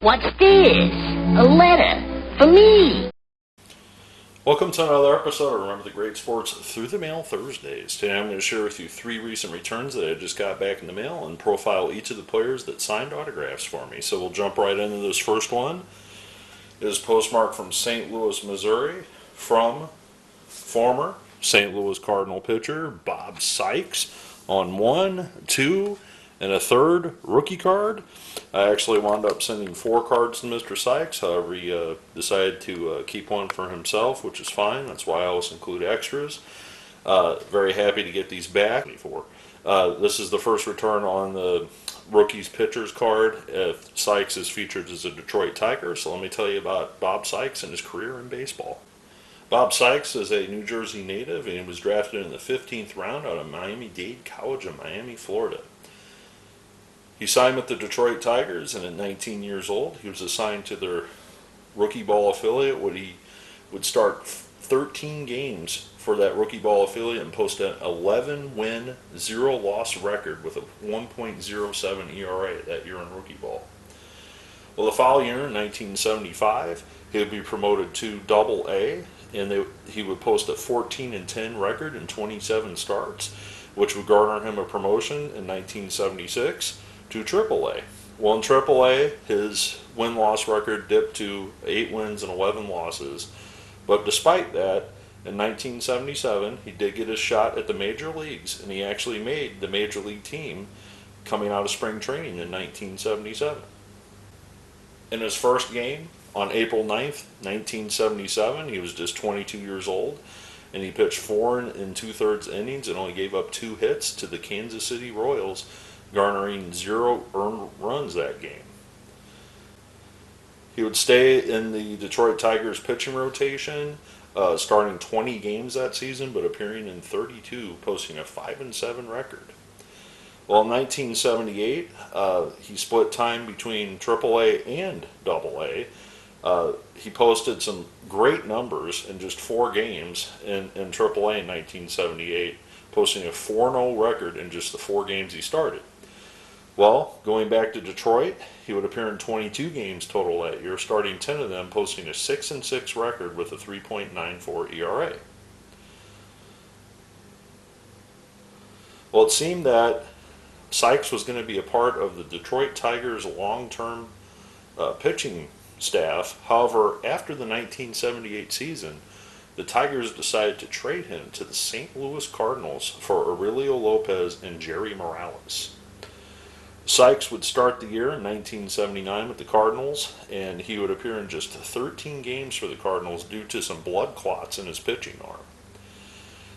What's this? A letter for me. Welcome to another episode of Remember the Great Sports Through the Mail Thursdays. Today I'm going to share with you 3 recent returns that I just got back in the mail and profile each of the players that signed autographs for me. So we'll jump right into this first one. It is postmarked from St. Louis, Missouri, from former St. Louis Cardinal pitcher Bob Sykes on 1, 2, and a 3rd rookie card. I actually wound up sending 4 cards to Mr. Sykes. However, he decided to keep one for himself, which is fine. That's why I always include extras. Very happy to get these back. This is the first return on the rookies pitchers card. Sykes is featured as a Detroit Tiger, so let me tell you about Bob Sykes and his career in baseball. Bob Sykes is a New Jersey native, and he was drafted in the 15th round out of Miami-Dade College in Miami, Florida. He signed with the Detroit Tigers, and at 19 years old, he was assigned to their rookie ball affiliate, where he would start 13 games for that rookie ball affiliate and post an 11-win, 0-loss record with a 1.07 ERA that year in rookie ball. Well, the following year, in 1975, he would be promoted to Double-A, and he would post a 14-10 record in 27 starts, which would garner him a promotion in 1976 to Triple-A. Well, in Triple-A, his win-loss record dipped to 8 wins and 11 losses. But despite that, in 1977, he did get his shot at the major leagues, and he actually made the major league team coming out of spring training in 1977. In his first game, on April 9th, 1977, he was just 22 years old, and he pitched 4 2/3 innings and only gave up 2 hits to the Kansas City Royals, garnering 0 earned runs that game. He would stay in the Detroit Tigers pitching rotation, starting 20 games that season, but appearing in 32, posting a 5-7 record. Well, in 1978, he split time between Triple-A and Double-A. He posted some great numbers in just 4 games in Triple-A in 1978, posting a 4-0 record in just the 4 games he started. Well, going back to Detroit, he would appear in 22 games total that year, starting 10 of them, posting a 6-6 record with a 3.94 ERA. Well, it seemed that Sykes was going to be a part of the Detroit Tigers' long-term pitching staff. However, after the 1978 season, the Tigers decided to trade him to the St. Louis Cardinals for Aurelio Lopez and Jerry Morales. Sykes would start the year in 1979 with the Cardinals, and he would appear in just 13 games for the Cardinals due to some blood clots in his pitching arm.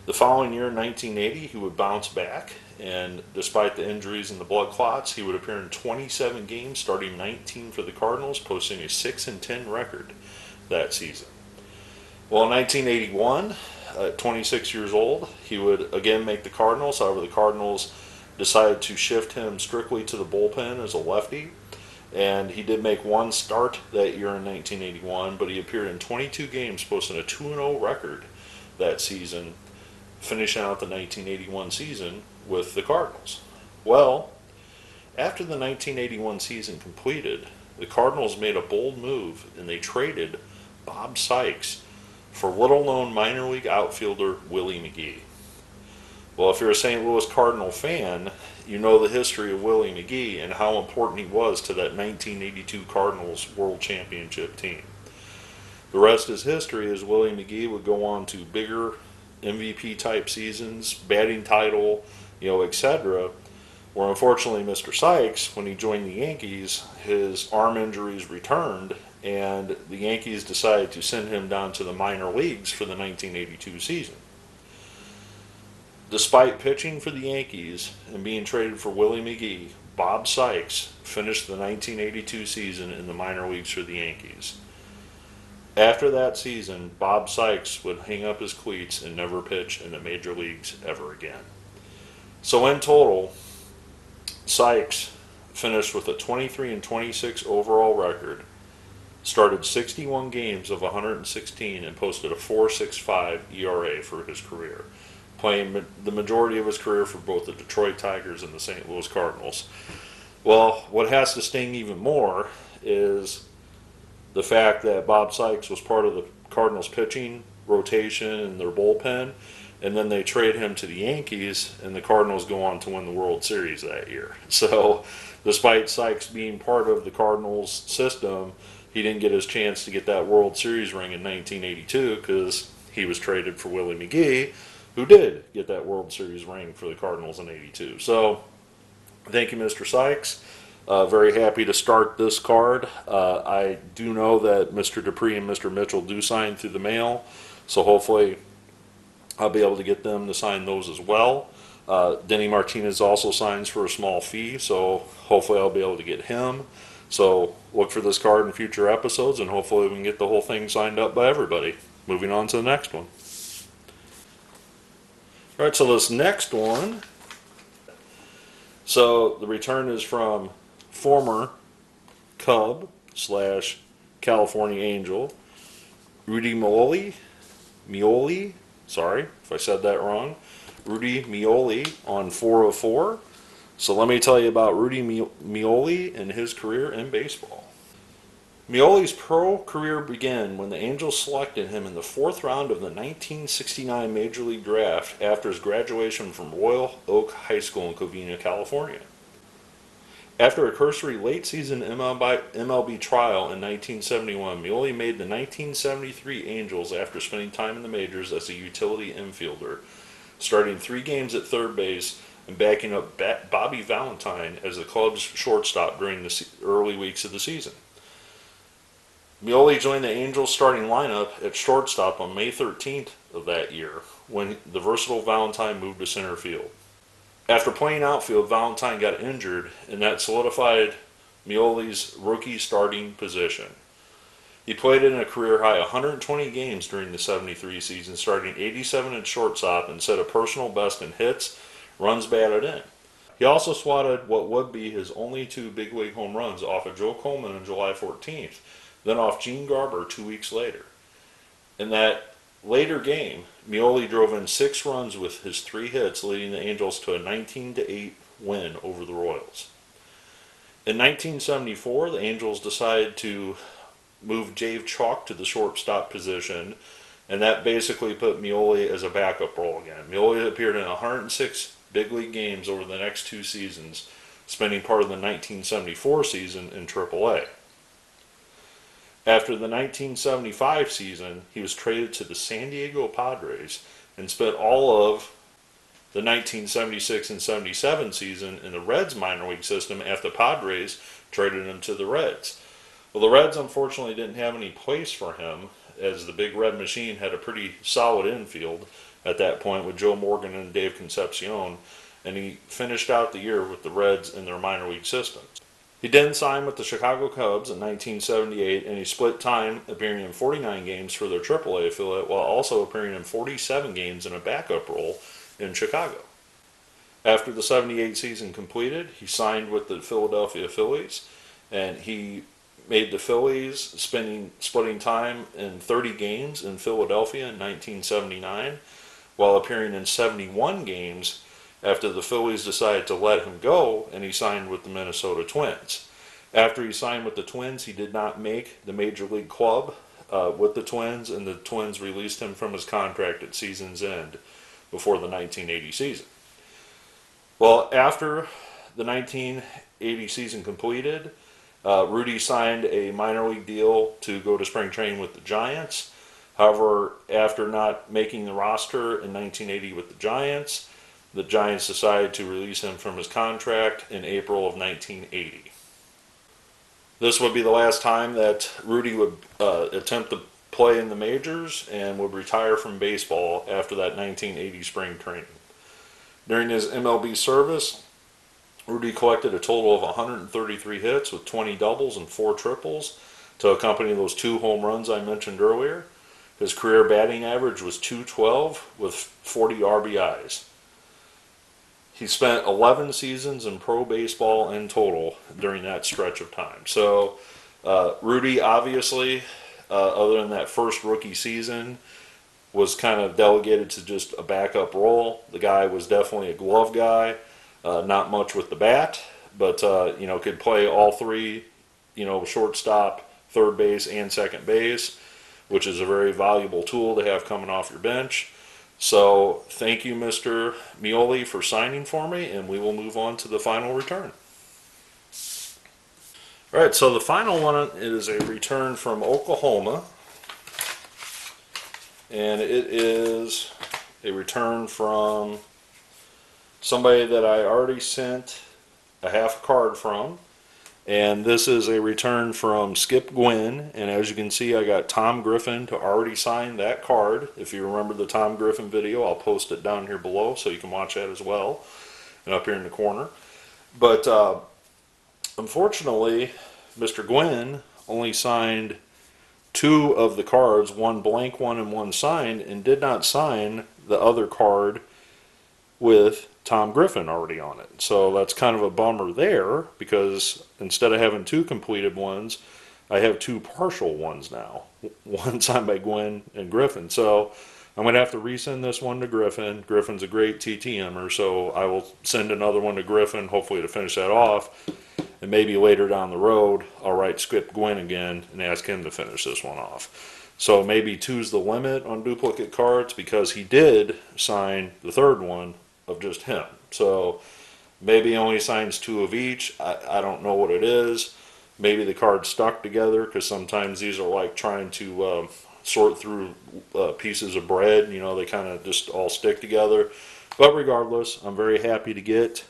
The following year, in 1980, he would bounce back, and despite the injuries and the blood clots, he would appear in 27 games, starting 19 for the Cardinals, posting a 6-10 record that season. Well, in 1981, at 26 years old, he would again make the Cardinals. However, the Cardinals decided to shift him strictly to the bullpen as a lefty, and he did make 1 start that year in 1981, but he appeared in 22 games, posting a 2-0 record that season, finishing out the 1981 season with the Cardinals. Well, after the 1981 season completed, the Cardinals made a bold move, and they traded Bob Sykes for little-known minor league outfielder Willie McGee. Well, if you're a St. Louis Cardinal fan, you know the history of Willie McGee and how important he was to that 1982 Cardinals World Championship team. The rest is history, as Willie McGee would go on to bigger MVP-type seasons, batting title, etc., where unfortunately Mr. Sykes, when he joined the Yankees, his arm injuries returned, and the Yankees decided to send him down to the minor leagues for the 1982 season. Despite pitching for the Yankees and being traded for Willie McGee, Bob Sykes finished the 1982 season in the minor leagues for the Yankees. After that season, Bob Sykes would hang up his cleats and never pitch in the major leagues ever again. So in total, Sykes finished with a 23-26 overall record, started 61 games of 116, and posted a 4.65 ERA for his career, playing the majority of his career for both the Detroit Tigers and the St. Louis Cardinals. Well, what has to sting even more is the fact that Bob Sykes was part of the Cardinals pitching rotation and their bullpen, and then they trade him to the Yankees, and the Cardinals go on to win the World Series that year. So, despite Sykes being part of the Cardinals system, he didn't get his chance to get that World Series ring in 1982 because he was traded for Willie McGee, who did get that World Series ring for the Cardinals in '82. So, thank you, Mr. Sykes. Very happy to start this card. I do know that Mr. Dupree and Mr. Mitchell do sign through the mail, so hopefully I'll be able to get them to sign those as well. Denny Martinez also signs for a small fee, so hopefully I'll be able to get him. So look for this card in future episodes, and hopefully we can get the whole thing signed up by everybody. Moving on to the next one. All right, so this next one, so the return is from former Cub / California Angel, Rudy Meoli, sorry if I said that wrong, Rudy Meoli on 404. So let me tell you about Rudy Meoli and his career in baseball. Meoli's pro career began when the Angels selected him in the 4th round of the 1969 Major League Draft after his graduation from Royal Oak High School in Covina, California. After a cursory late-season MLB trial in 1971, Meoli made the 1973 Angels after spending time in the majors as a utility infielder, starting 3 games at third base and backing up Bobby Valentine as the club's shortstop during the early weeks of the season. Meoli joined the Angels starting lineup at shortstop on May 13th of that year when the versatile Valentine moved to center field. After playing outfield, Valentine got injured, and that solidified Meoli's rookie starting position. He played in a career-high 120 games during the 73 season, starting 87 at shortstop and set a personal best in hits, runs batted in. He also swatted what would be his only 2 big league home runs off of Joe Coleman on July 14th, then off Gene Garber 2 weeks later. In that later game, Meoli drove in 6 runs with his 3 hits, leading the Angels to a 19-8 win over the Royals. In 1974, the Angels decided to move Dave Chalk to the shortstop position, and that basically put Meoli as a backup role again. Meoli appeared in 106 big league games over the next 2 seasons, spending part of the 1974 season in AAA. After the 1975 season, he was traded to the San Diego Padres and spent all of the 1976 and 77 season in the Reds minor league system after the Padres traded him to the Reds. Well, the Reds unfortunately didn't have any place for him, as the Big Red Machine had a pretty solid infield at that point with Joe Morgan and Dave Concepcion, and he finished out the year with the Reds in their minor league system. He then signed with the Chicago Cubs in 1978, and he split time appearing in 49 games for their AAA affiliate while also appearing in 47 games in a backup role in Chicago. After the 78 season completed, he signed with the Philadelphia Phillies, and he made the Phillies splitting time in 30 games in Philadelphia in 1979, while appearing in 71 games after the Phillies decided to let him go, and he signed with the Minnesota Twins. After he signed with the Twins, he did not make the Major League club with the Twins, and the Twins released him from his contract at season's end before the 1980 season. Well, after the 1980 season completed, Rudy signed a minor league deal to go to spring training with the Giants. However, after not making the roster in 1980 with the Giants decided to release him from his contract in April of 1980. This would be the last time that Rudy would attempt to play in the majors and would retire from baseball after that 1980 spring training. During his MLB service, Rudy collected a total of 133 hits with 20 doubles and 4 triples to accompany those 2 home runs I mentioned earlier. His career batting average was .212 with 40 RBIs. He spent 11 seasons in pro baseball in total during that stretch of time. So Rudy, obviously, other than that first rookie season, was kind of delegated to just a backup role. The guy was definitely a glove guy, not much with the bat, but could play all 3 shortstop, third base, and second base, which is a very valuable tool to have coming off your bench. So thank you, Mr. Meoli, for signing for me, and we will move on to the final return. All right, so the final one is a return from Oklahoma, and it is a return from somebody that I already sent a half card from, and this is a return from Skip Guinn, and as you can see, I got Tom Griffin to already sign that card. If you remember the Tom Griffin video, I'll post it down here below so you can watch that as well, and up here in the corner. But unfortunately, Mr. Guinn only signed 2 of the cards, one blank one and one signed, and did not sign the other card with Tom Griffin already on it. So that's kind of a bummer there, because instead of having 2 completed ones, I have 2 partial ones now. One signed by Guinn and Griffin. So I'm going to have to resend this one to Griffin. Griffin's a great TTMer, so I will send another one to Griffin, hopefully to finish that off. And maybe later down the road, I'll write Skip Guinn again and ask him to finish this one off. So maybe 2's the limit on duplicate cards, because he did sign the third one of just him. So maybe he only signs 2 of each. I don't know what it is. Maybe the cards stuck together, because sometimes these are like trying to sort through pieces of bread. They kind of just all stick together. But regardless, I'm very happy to get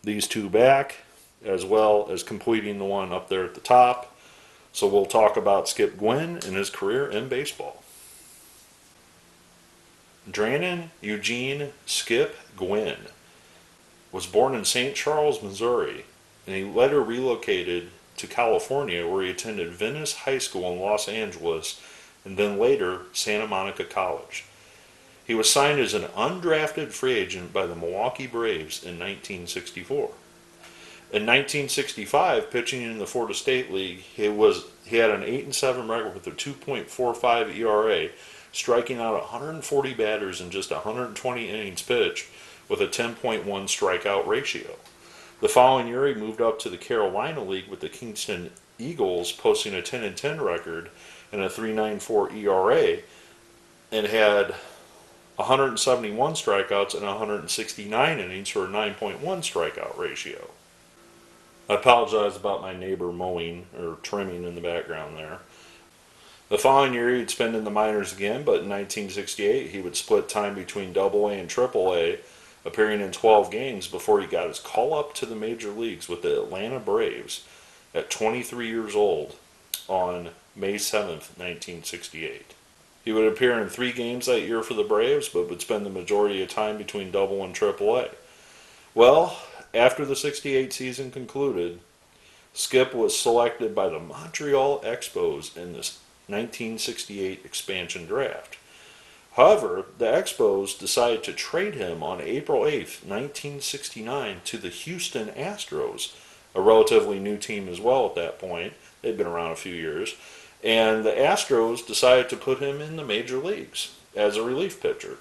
these 2 back, as well as completing the one up there at the top. So we'll talk about Skip Guinn and his career in baseball. Dranon Eugene Skip Guinn was born in St. Charles, Missouri, and he later relocated to California, where he attended Venice High School in Los Angeles and then later Santa Monica College. He was signed as an undrafted free agent by the Milwaukee Braves in 1964. In 1965, pitching in the Florida State League, he had an 8-7 record with a 2.45 ERA, striking out 140 batters in just 120 innings pitched with a 10.1 strikeout ratio. The following year, he moved up to the Carolina League with the Kingston Eagles, posting a 10-10 record and a 3.94 ERA, and had 171 strikeouts and 169 innings for a 9.1 strikeout ratio. I apologize about my neighbor mowing or trimming in the background there. The following year, he'd spend in the minors again, but in 1968, he would split time between AA and AAA, appearing in 12 games before he got his call up to the major leagues with the Atlanta Braves at 23 years old on May 7th, 1968. He would appear in 3 games that year for the Braves, but would spend the majority of time between AA and AAA. Well, after the 68 season concluded, Skip was selected by the Montreal Expos in this 1968 expansion draft. However, the Expos decided to trade him on April 8th, 1969 to the Houston Astros, a relatively new team as well at that point. They'd been around a few years. And the Astros decided to put him in the major leagues as a relief pitcher.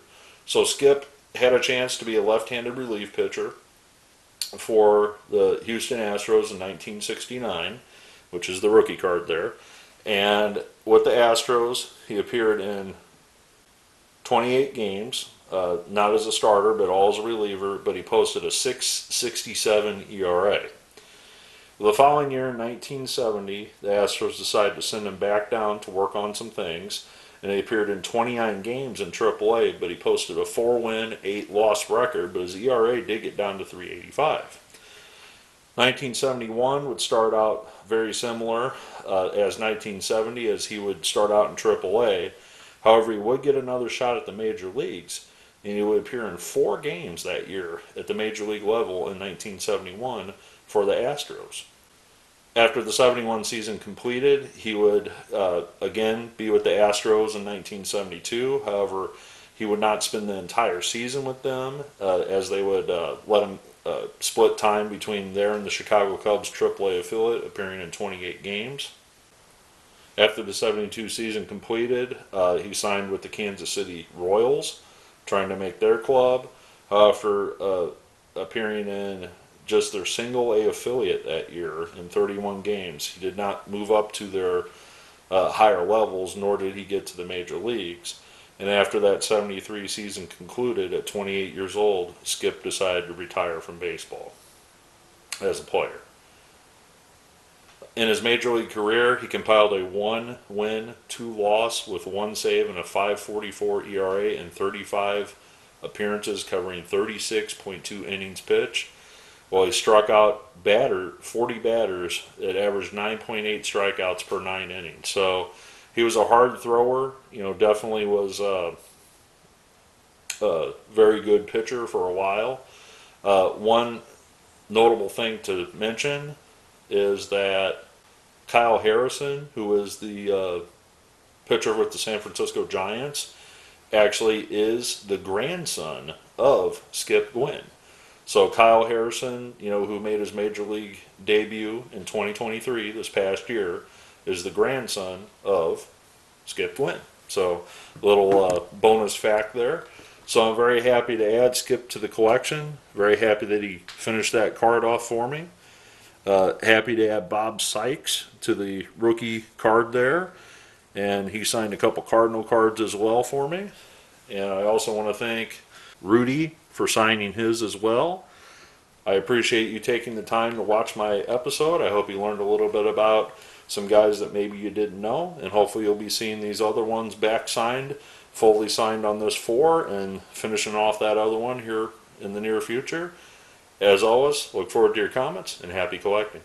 So Skip had a chance to be a left-handed relief pitcher for the Houston Astros in 1969, which is the rookie card there. And with the Astros, he appeared in 28 games, not as a starter, but all as a reliever, but he posted a 6.67 ERA. The following year, in 1970, the Astros decided to send him back down to work on some things, and he appeared in 29 games in AAA, but he posted a 4-win, 8-loss record, but his ERA did get down to 3.85. 1971 would start out very similar as 1970, as he would start out in AAA. However, he would get another shot at the major leagues, and he would appear in 4 games that year at the major league level in 1971 for the Astros. After the 71 season completed, he would again be with the Astros in 1972. However, he would not spend the entire season with them, as they would let him split time between there and the Chicago Cubs AAA affiliate, appearing in 28 games. After the 72 season completed, he signed with the Kansas City Royals, trying to make their club. For appearing in just their single A affiliate that year in 31 games. He did not move up to their higher levels, nor did he get to the major leagues. And after that 73 season concluded at 28 years old, Skip decided to retire from baseball as a player. In his major league career, he compiled a 1-win, 2-loss with 1 save and a 5.44 ERA in 35 appearances covering 36.2 innings pitched. While he struck out 40 batters that averaged 9.8 strikeouts per 9 innings. So he was a hard thrower, definitely was a very good pitcher for a while. One notable thing to mention is that Kyle Harrison, who is the pitcher with the San Francisco Giants, actually is the grandson of Skip Guinn. So Kyle Harrison, who made his major league debut in 2023, this past year, is the grandson of Skip Guinn. So a little bonus fact there. So I'm very happy to add Skip to the collection. Very happy that he finished that card off for me. Happy to add Bob Sykes to the rookie card there. And he signed a couple Cardinal cards as well for me. And I also want to thank Rudy for signing his as well. I appreciate you taking the time to watch my episode. I hope you learned a little bit about some guys that maybe you didn't know, and hopefully you'll be seeing these other ones back signed, fully signed on this 4, and finishing off that other one here in the near future. As always, look forward to your comments, and happy collecting.